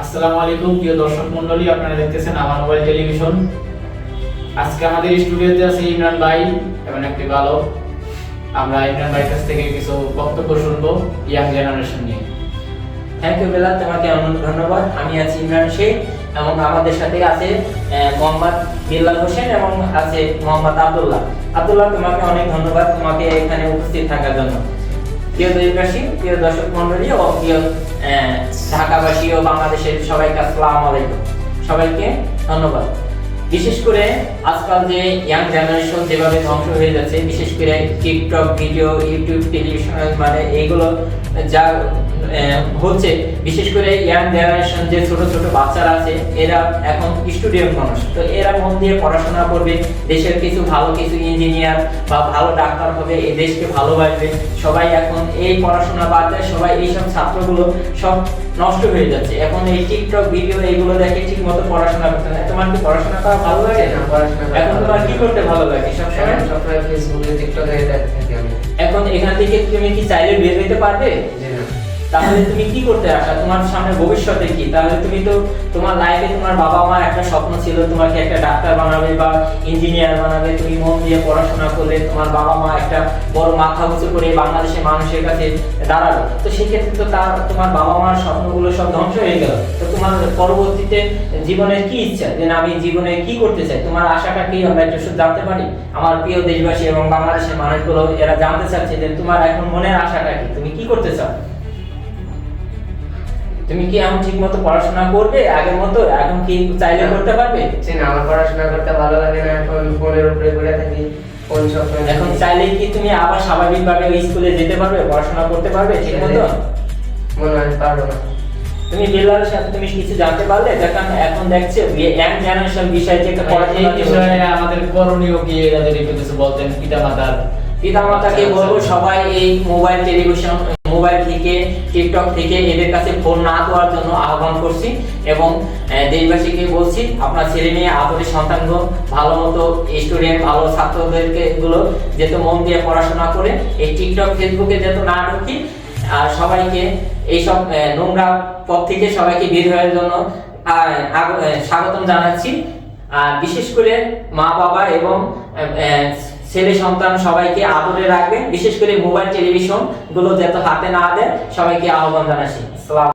আসসালামু আলাইকুম প্রিয় দর্শক মণ্ডলী, আপনারা দেখতেছেন আমার মোবাইল টেলিভিশন। আজকে আমাদের স্টুডিওতে আছে ইমরান ভাই এবং একটি বালক। আমরা ইমরান ভাইয়ের কাছ থেকে কিছু বক্তব্য শুনবো ইয়াং জেনারেশন নিয়ে। থ্যাংক ইউ বেলাল, তোমাকে অনেক ধন্যবাদ। আমি আছি ইমরান শেখ এবং আমাদের সাথে আছে মোহাম্মদ বিল্লাল হোসেন এবং আছে মোহাম্মদ আব্দুল্লাহ। আব্দুল্লাহ, তোমাকে অনেক ধন্যবাদ তোমাকে এখানে উপস্থিত থাকার জন্য। প্রিয় দেশবাসী, প্রিয় দর্শক মণ্ডলী ও প্রিয় ঢাকাবাসী ও বাংলাদেশের সবাইকে আসসালামু আলাইকুম। সবাইকে ধন্যবাদ। বিশেষ করে আজকাল যে ইয়াং জেনারেশন যেভাবে ধ্বংস হয়ে যাচ্ছে, বিশেষ করে টিকটক ভিডিও, ইউটিউব, টেলিভিশন, মানে এইগুলো যা হচ্ছে, বিশেষ করে ইয়াং জেনারেশন যে ছোট ছোট বাচ্চারা আছে, এরা এখন স্টুডেন্ট মানুষ, তো এরা মন দিয়ে পড়াশোনা করবে, দেশের কিছু ভালো কিছু ইঞ্জিনিয়ার বা ভালো ডাক্তার হবে, এই দেশকে ভালোবাসবে। সবাই এখন এই পড়াশোনা বাদ দেয়, সবাই এইসব ছাত্রগুলো সব নষ্ট হয়ে যাচ্ছে। এখন এই টিকটক ভিডিও এইগুলো দেখে ঠিক মতো পড়াশোনা করতে না। তোমার কি পড়াশোনা করা ভালো লাগে না? এখন তোমার কি করতে ভালো লাগে? সবসময় ফেসবুকে টিকটকে দেখতে থাকি আমি। এখন এখান থেকে তুমি কি চাইলে বের হইতে পারবে? তাহলে তুমি কি করতে আসা? তোমার সামনে ভবিষ্যতে কি? তাহলে তুমি তো তোমার লাইফে তোমার বাবা মা একটা স্বপ্ন ছিল তোমাকে একটা ডাক্তার বানাবে বা ইঞ্জিনিয়ার বানাবে, তুমি মন দিয়ে পড়াশোনা করলে তোমার বাবা মা একটা বড় মাথা উঁচু করে বাংলাদেশের মানুষের কাছে দাঁড়াবে। তো সেক্ষেত্রে তো তোমার বাবা মার স্বপ্নগুলো সব ধ্বংস হয়ে গেল। তো তোমার পরবর্তীতে জীবনের কি ইচ্ছা, যে আমি জীবনে কি করতে চাই, তোমার আশাটা কি আমরা একটু জানতে পারি? আমার প্রিয় দেশবাসী এবং বাংলাদেশের মানুষগুলো এরা জানতে চাচ্ছে যে তোমার এখন মনের আশাটা কি, তুমি কি করতে চাও? তুমি কি এখন ঠিক মতো পড়াশোনা করবে আগের মতো? এখন কি চাইলে করতে পারবে? না, আমার পড়াশোনা করতে ভালো লাগে না, এখন ফোনের উপরে পড়ে থাকি। ফোন সব এখন চাইলে কি তুমি আবার স্বাভাবিকভাবে স্কুলে যেতে পারবে, পড়াশোনা করতে পারবে ঠিক মতো? মনে হয় পারবো না। তুমি বেলালের সাথে তুমি কিছু জানতে পারলে? দেখেন এখন দেখছে ইয়াং জেনারেশন বিষয় থেকে এই বিষয়ে আমাদের করণীয় কি, এদের একটু কিছু বলতেন পিতামাতাকে বলবো সবাই এই মোবাইল টেলিভিশন, মোবাইল থেকে টিকটক থেকে এদের কাছে ফোন না দেওয়ার জন্য আহ্বান করছি এবং দেশবাসীকে বলছি আপনার ছেলে মেয়ে আদরের সন্তানগুলো ভালো মতো স্টুডেন্ট, ভালো ছাত্রদেরকে গুলো যেহেতু মন দিয়ে পড়াশোনা করে এই টিকটক ফেসবুকে যেহেতু না ঢুকি, আর সবাইকে এইসব নোংরা পথ থেকে সবাইকে বের হওয়ার জন্য স্বাগতম জানাচ্ছি। আর বিশেষ করে মা বাবা এবং ছেলে সন্তান সবাইকে আদরে রাখবেন, বিশেষ করে মোবাইল টেলিভিশন গুলো যাতে হাতে না দেয়, সবাইকে আহ্বান জানাচ্ছি। আসসালাম।